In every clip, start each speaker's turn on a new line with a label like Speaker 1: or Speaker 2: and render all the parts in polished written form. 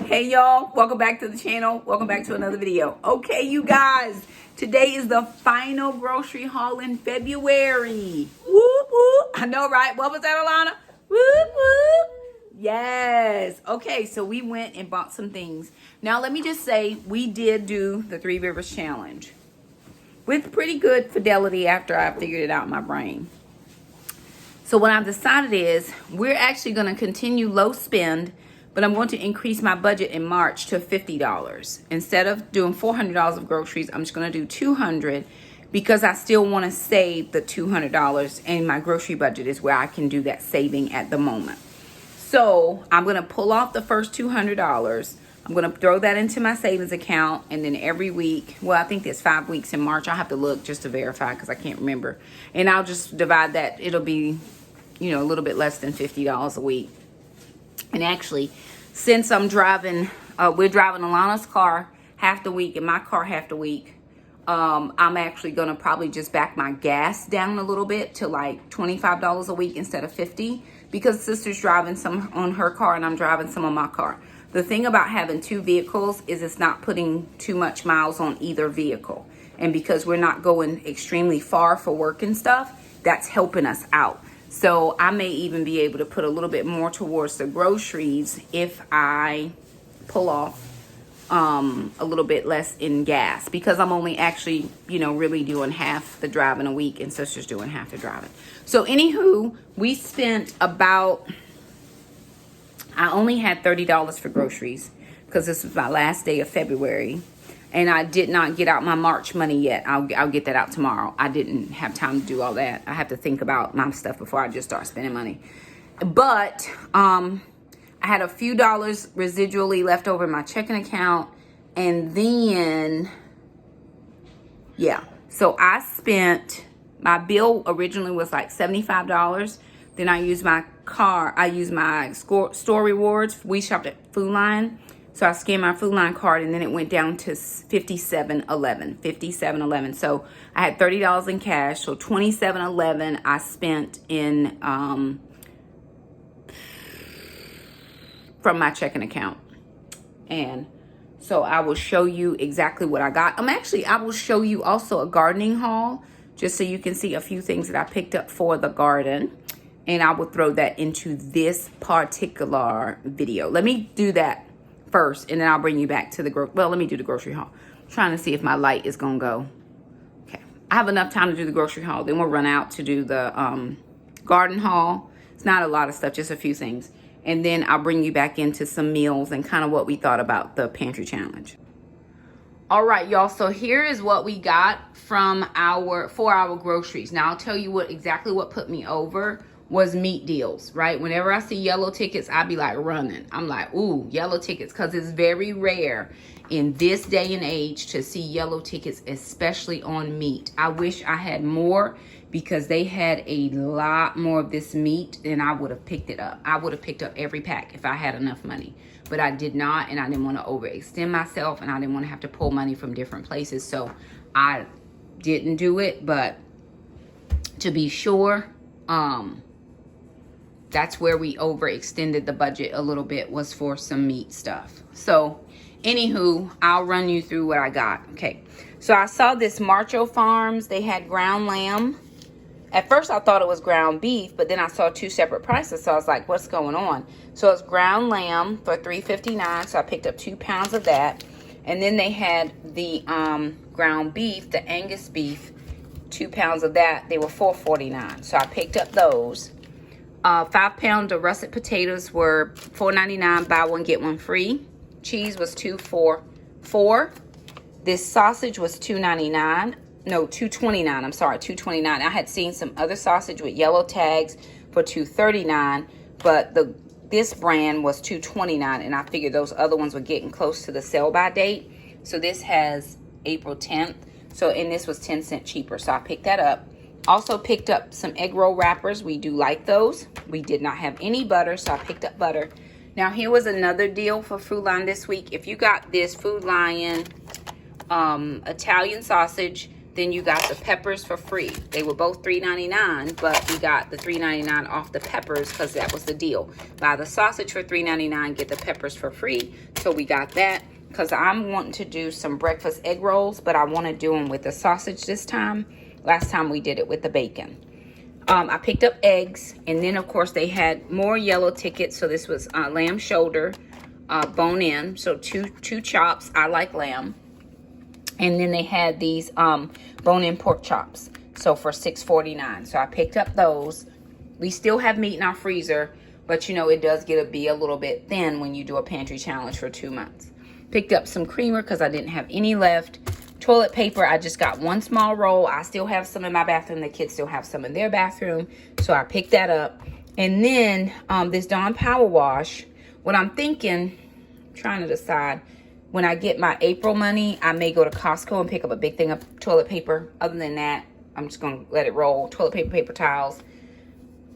Speaker 1: Hey y'all, welcome back to the channel. Welcome back to another video. Okay, you guys, today is the final grocery haul in February. Whoop whoop. I know, right? What was that, Alana? Whoop whoop. Yes. Okay, so we went and bought some things. Now let me just say, we did do the 3 Rivers Challenge with pretty good fidelity after I figured it out in my brain. So what I've decided is we're actually going to continue low spend, but I'm going to increase my budget in March to $50. Instead of doing $400 of groceries, I'm just going to do $200 because I still want to save the $200, and my grocery budget is where I can do that saving at the moment. So I'm going to pull off the first $200. I'm going to throw that into my savings account, and then every week, well, I think there's 5 weeks in March. I'll have to look just to verify because I can't remember. And I'll just divide that. It'll be, you know, a little bit less than $50 a week. And actually, since I'm driving, we're driving Alana's car half the week and my car half the week, I'm actually going to probably just back my gas down a little bit to like $25 a week instead of $50, because sister's driving some on her car and I'm driving some on my car. The thing about having 2 vehicles is it's not putting too much miles on either vehicle. And because we're not going extremely far for work and stuff, that's helping us out. So I may even be able to put a little bit more towards the groceries if I pull off a little bit less in gas, because I'm only actually, you know, really doing half the driving a week and sister's doing half the driving. So anywho, we spent about, I only had $30 for groceries because this was my last day of February. And I did not get out my March money yet. I'll get that out tomorrow. I didn't have time to do all that. I have to think about my stuff before I just start spending money. But I had a few dollars residually left over in my checking account. And then, yeah. So I spent, my bill originally was like $75. Then I used my store rewards. We shopped at Food Lion. So I scanned my Food Line card, and then it went down to $57.11. So I had $30 in cash. So $27.11 I spent in from my checking account. And so I will show you exactly what I got. I will show you also a gardening haul, just so you can see a few things that I picked up for the garden. And I will throw that into this particular video. Let me do that first, and then I'll bring you back to let me do the grocery haul. I'm trying to see if my light is gonna go. Okay, I have enough time to do the grocery haul. Then we'll run out to do the garden haul. It's not a lot of stuff, just a few things. And then I'll bring you back into some meals and kind of what we thought about the pantry challenge. All right, y'all, so here is what we got from for our groceries. Now I'll tell you exactly what put me over was meat deals, right? Whenever I see yellow tickets, I be like running. I'm like, ooh, yellow tickets, because it's very rare in this day and age to see yellow tickets, especially on meat. I wish I had more, because they had a lot more of this meat and I would have picked it up. I would have picked up every pack if I had enough money, but I did not, and I didn't want to overextend myself, and I didn't want to have to pull money from different places, so I didn't do it. But to be sure, that's where we overextended the budget a little bit, was for some meat stuff. So anywho, I'll run you through what I got. Okay, so I saw this Marcho Farms. They had ground lamb. At first I thought it was ground beef, but then I saw 2 separate prices, so I was like, what's going on? So it's ground lamb for $3.59, so I picked up 2 pounds of that. And then they had the ground beef, the Angus beef, 2 pounds of that. They were $4.49, so I picked up those. 5 pounds of russet potatoes were $4.99, buy one get one free. Cheese was $2.44. This sausage was $2.99. No, $2.29. I'm sorry, $2.29. I had seen some other sausage with yellow tags for $2.39, but this brand was $2.29, and I figured those other ones were getting close to the sell by date. So this has April 10th. And this was 10 cents cheaper, so I picked that up. Also picked up some egg roll wrappers. We do like those. We did not have any butter, so I picked up butter. Now here was another deal for Food Lion this week. If you got this Food Lion Italian sausage, then you got the peppers for free. They were both $3.99, but we got the $3.99 off the peppers because that was the deal. Buy the sausage for $3.99, get the peppers for free. So we got that because I'm wanting to do some breakfast egg rolls, but I want to do them with the sausage this time. Last time we did it with the bacon. I picked up eggs, and then of course they had more yellow tickets. So this was lamb shoulder, bone in, so two chops. I like lamb. And then they had these bone-in pork chops, so for $6.49. So I picked up those. We still have meat in our freezer, but you know it does get to be a little bit thin when you do a pantry challenge for 2 months. Picked up some creamer because I didn't have any left. Toilet paper, I just got one small roll. I still have some in my bathroom. The kids still have some in their bathroom, so I picked that up. And then this Dawn Power Wash. What I'm thinking, trying to decide. When I get my April money, I may go to Costco and pick up a big thing of toilet paper. Other than that, I'm just going to let it roll. Toilet paper, paper towels.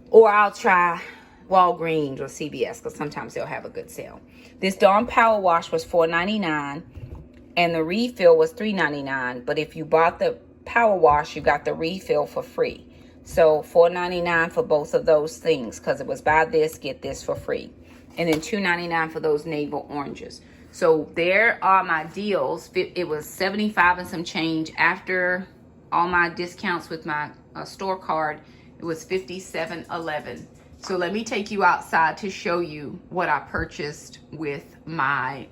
Speaker 1: Or I'll try Walgreens or CVS because sometimes they'll have a good sale. This Dawn Power Wash was $4.99 and the refill was $3.99. But if you bought the Power Wash, you got the refill for free. So $4.99 for both of those things because it was buy this, get this for free. And then $2.99 for those navel oranges. So there are my deals. It was 75 and some change. After all my discounts with my store card, it was $57.11. So let me take you outside to show you what I purchased with my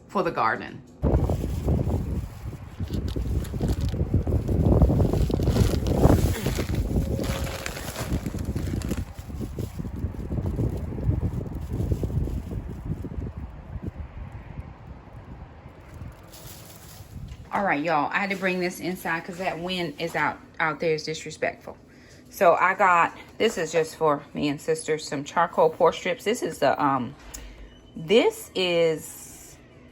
Speaker 1: for the garden. All right, y'all, I had to bring this inside because that wind is out there is disrespectful. So I got, this is just for me and sister, some charcoal pork strips. This is the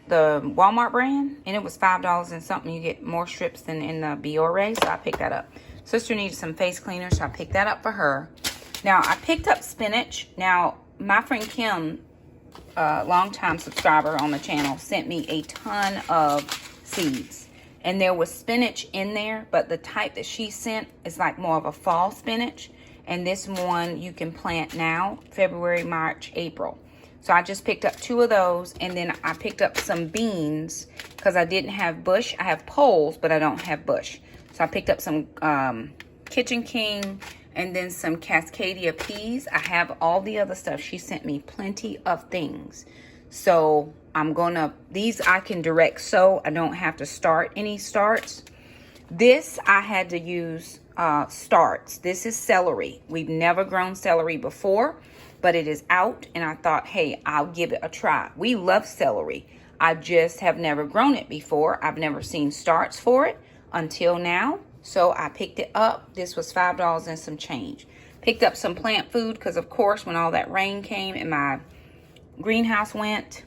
Speaker 1: Walmart brand, and it was $5 and something. You get more strips than in the Biore, so I picked that up. Sister needed some face cleaner, so I picked that up for her. Now, I picked up spinach. Now, my friend Kim, longtime subscriber on the channel, sent me a ton of seeds. And there was spinach in there, but the type that she sent is like more of a fall spinach. And this one you can plant now, February, March, April. So I just picked up 2 of those, and then I picked up some beans because I didn't have bush. I have poles, but I don't have bush. So I picked up some Kitchen King and then some Cascadia peas. I have all the other stuff. She sent me plenty of things. So I'm gonna, these I can direct sow. I don't have to start any starts. This I had to use starts. This is celery. We've never grown celery before, but it is out, and I thought, hey, I'll give it a try. We love celery. I just have never grown it before. I've never seen starts for it until now. So I picked it up. This was $5 and some change. Picked up some plant food because, of course, when all that rain came and my greenhouse went,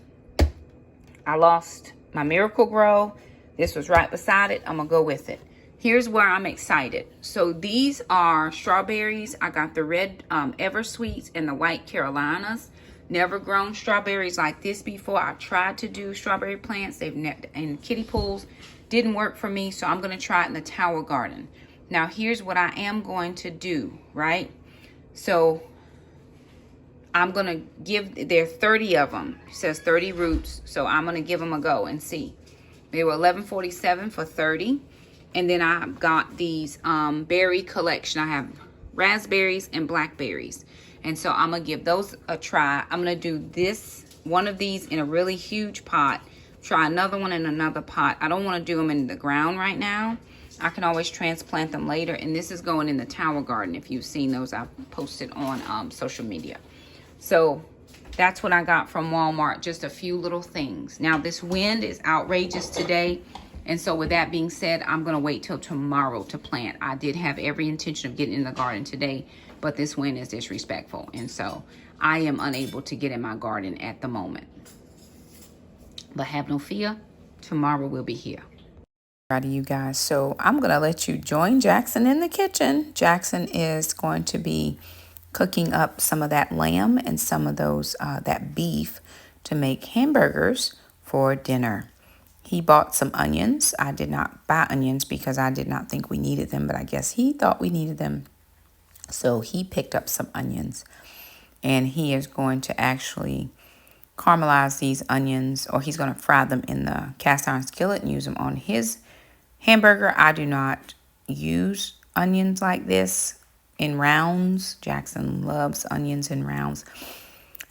Speaker 1: I lost my Miracle Grow. This was right beside it. I'm gonna go with it. Here's where I'm excited. So these are strawberries. I got the red Eversweets and the white Carolinas. Never grown strawberries like this before. I tried to do strawberry plants. They've in kiddie pools. Didn't work for me, so I'm gonna try it in the tower garden. Now here's what I am going to do, right? So I'm gonna give, there are 30 of them. It says 30 roots, so I'm gonna give them a go and see. They were $11.47 for 30. And then I got these berry collection. I have raspberries and blackberries. And so I'm gonna give those a try. I'm gonna do this, one of these in a really huge pot. Try another one in another pot. I don't wanna do them in the ground right now. I can always transplant them later. And this is going in the tower garden. If you've seen those, I've posted on social media. So that's what I got from Walmart, just a few little things. Now this wind is outrageous today. And so with that being said, I'm gonna wait till tomorrow to plant. I did have every intention of getting in the garden today, but this wind is disrespectful. And so I am unable to get in my garden at the moment. But have no fear, tomorrow we'll be here. Alrighty, you guys, so I'm gonna let you join Jackson in the kitchen. Jackson is going to be cooking up some of that lamb and some of those that beef to make hamburgers for dinner. He bought some onions. I did not buy onions because I did not think we needed them, but I guess he thought we needed them. So he picked up some onions, and he is going to actually caramelize these onions, or he's going to fry them in the cast iron skillet and use them on his hamburger. I do not use onions like this in rounds. Jackson loves onions in rounds.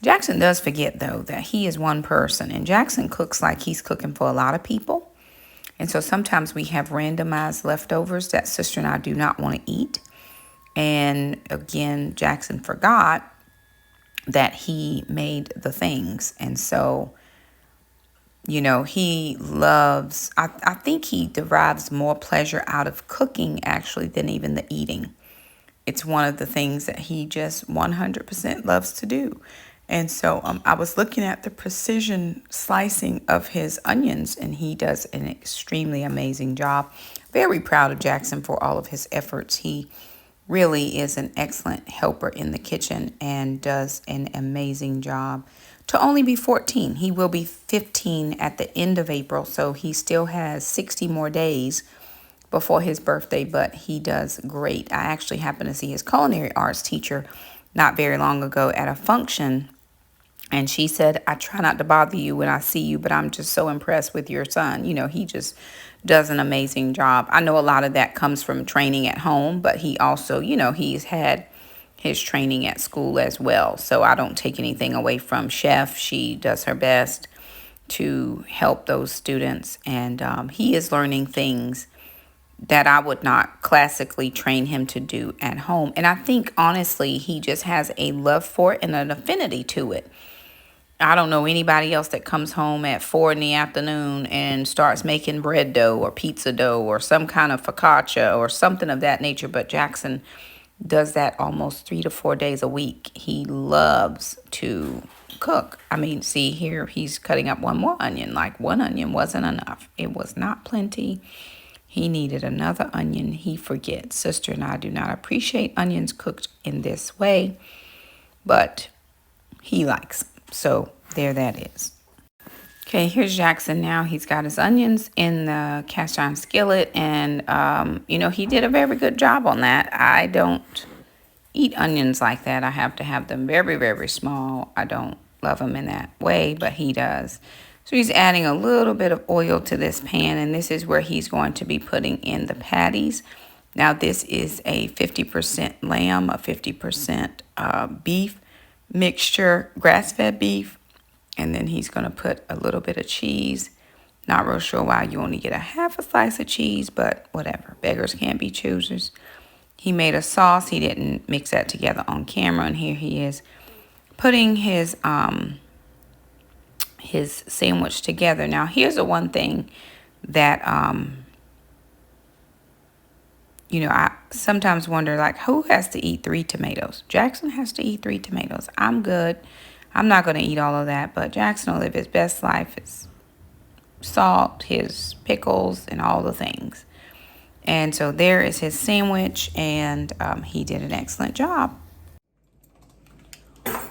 Speaker 1: Jackson does forget, though, that he is one person, and Jackson cooks like he's cooking for a lot of people. And so sometimes we have randomized leftovers that sister and I do not want to eat. And again, Jackson forgot that he made the things. And so, you know, he loves, I think he derives more pleasure out of cooking actually than even the eating. It's one of the things that he just 100% loves to do. And so I was looking at the precision slicing of his onions, and he does an extremely amazing job. Very proud of Jackson for all of his efforts. He really is an excellent helper in the kitchen and does an amazing job. To only be 14, he will be 15 at the end of April, so he still has 60 more days before his birthday, but he does great. I actually happened to see his culinary arts teacher not very long ago at a function, and she said, I try not to bother you when I see you, but I'm just so impressed with your son. You know, he just does an amazing job. I know a lot of that comes from training at home, but he also, you know, he's had his training at school as well. So I don't take anything away from Chef. She does her best to help those students, and he is learning things that I would not classically train him to do at home. And I think, honestly, he just has a love for it and an affinity to it. I don't know anybody else that comes home at 4 in the afternoon and starts making bread dough or pizza dough or some kind of focaccia or something of that nature. But Jackson does that almost 3 to 4 days a week. He loves to cook. I mean, see here, he's cutting up one more onion. Like, one onion wasn't enough. It was not plenty. He needed another onion. He forgets. Sister and I do not appreciate onions cooked in this way, but he likes them. So there that is. Okay, here's Jackson now. He's got his onions in the cast iron skillet, and, you know, he did a very good job on that. I don't eat onions like that. I have to have them very, very small. I don't love them in that way, but he does. So he's adding a little bit of oil to this pan, and this is where he's going to be putting in the patties. Now, this is a 50% lamb, a 50% beef mixture, grass-fed beef, and then he's going to put a little bit of cheese. Not real sure why you only get a half a slice of cheese, but whatever. Beggars can't be choosers. He made a sauce. He didn't mix that together on camera, and here he is putting his sandwich together. Now, here's the one thing that you know, I sometimes wonder, like, who has to eat 3 tomatoes? Jackson has to eat 3 tomatoes. I'm good. I'm not going to eat all of that, but Jackson will live his best life. His salt, his pickles, and all the things. And so there is his sandwich, and he did an excellent job.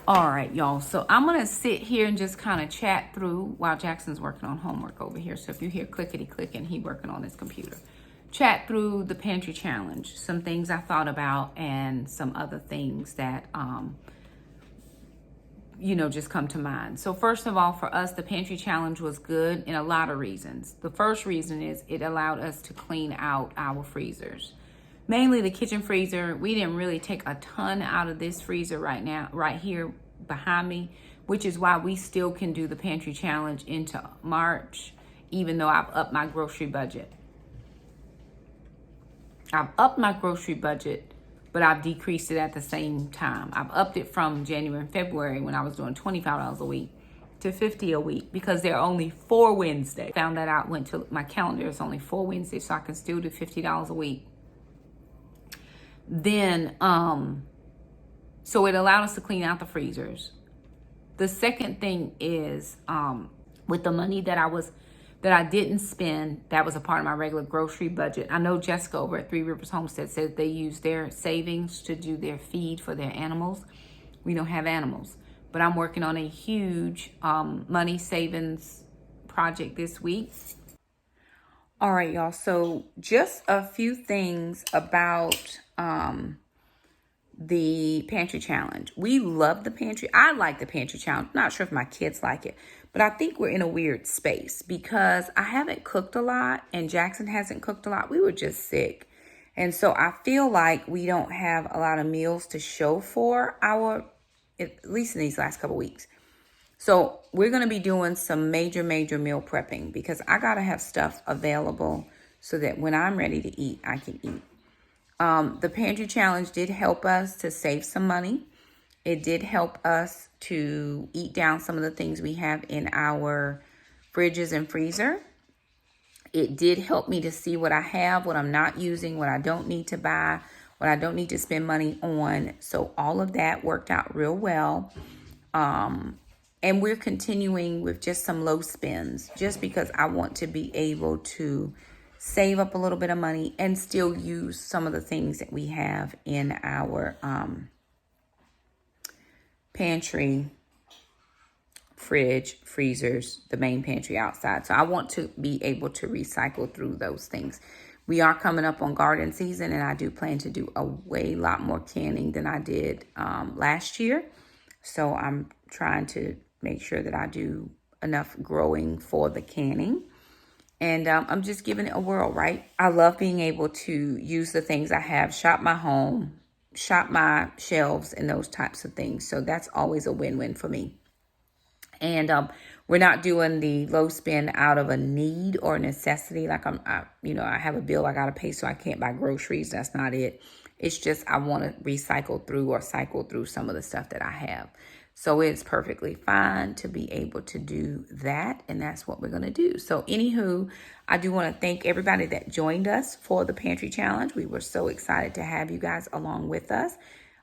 Speaker 1: All right, y'all. So I'm going to sit here and just kind of chat through while Jackson's working on homework over here. So if you hear clickety-clicking, he working on his computer. Chat through the pantry challenge, some things I thought about, and some other things that, you know, just come to mind. So first of all, for us, the pantry challenge was good in a lot of reasons. The first reason is it allowed us to clean out our freezers. Mainly the kitchen freezer. We didn't really take a ton out of this freezer right here behind me, which is why we still can do the pantry challenge into March, even though I've upped my grocery budget. I've upped my grocery budget, but I've decreased it at the same time. I've upped it from January and February when I was doing $25 a week to $50 a week because there are only 4 Wednesdays. Found that out, went to my calendar. It's only 4 Wednesdays, so I can still do $50 a week. Then, so it allowed us to clean out the freezers. The second thing is, with the money that I didn't spend, that was a part of my regular grocery budget. I know Jessica over at Three Rivers Homestead said they use their savings to do their feed for their animals. We don't have animals, but I'm working on a huge money savings project this week. All right, y'all. So just a few things about the pantry challenge. We love the pantry. I like the pantry challenge. Not sure if my kids like it, but I think we're in a weird space because I haven't cooked a lot and Jackson hasn't cooked a lot. We were just sick. And so I feel like we don't have a lot of meals to show for at least in these last couple weeks. So we're going to be doing some major meal prepping because I got to have stuff available so that when I'm ready to eat, I can eat. The pantry challenge did help us to save some money. It did help us to eat down some of the things we have in our fridges and freezer. It did help me to see what I have, what I'm not using, what I don't need to buy, what I don't need to spend money on. So all of that worked out real well. And we're continuing with just some low spends just because I want to be able to save up a little bit of money and still use some of the things that we have in our pantry, fridge, freezers, the main pantry outside. So I want to be able to recycle through those things. We are coming up on garden season, and I do plan to do a way lot more canning than I did last year. So I'm trying to make sure that I do enough growing for the canning. And I'm just giving it a whirl, right? I love being able to use the things I have, shop my home, shop my shelves, and those types of things. So that's always a win-win for me. And we're not doing the low spend out of a need or necessity. Like I have a bill I got to pay, so I can't buy groceries. That's not it. It's just I want to recycle through or cycle through some of the stuff that I have. So it's perfectly fine to be able to do that. And that's what we're going to do. So anywho, I do want to thank everybody that joined us for the pantry challenge. We were so excited to have you guys along with us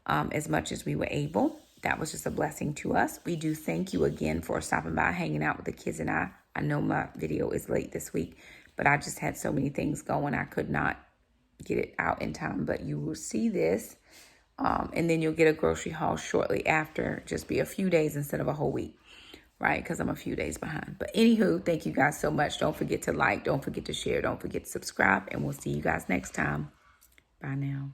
Speaker 1: as much as we were able. That was just a blessing to us. We do thank you again for stopping by, hanging out with the kids and I. I know my video is late this week, but I just had so many things going. I could not get it out in time, but you will see this. And then you'll get a grocery haul shortly after. Just be a few days instead of a whole week, right? Because I'm a few days behind. But anywho, thank you guys so much. Don't forget to like, don't forget to share, don't forget to subscribe, and we'll see you guys next time. Bye now.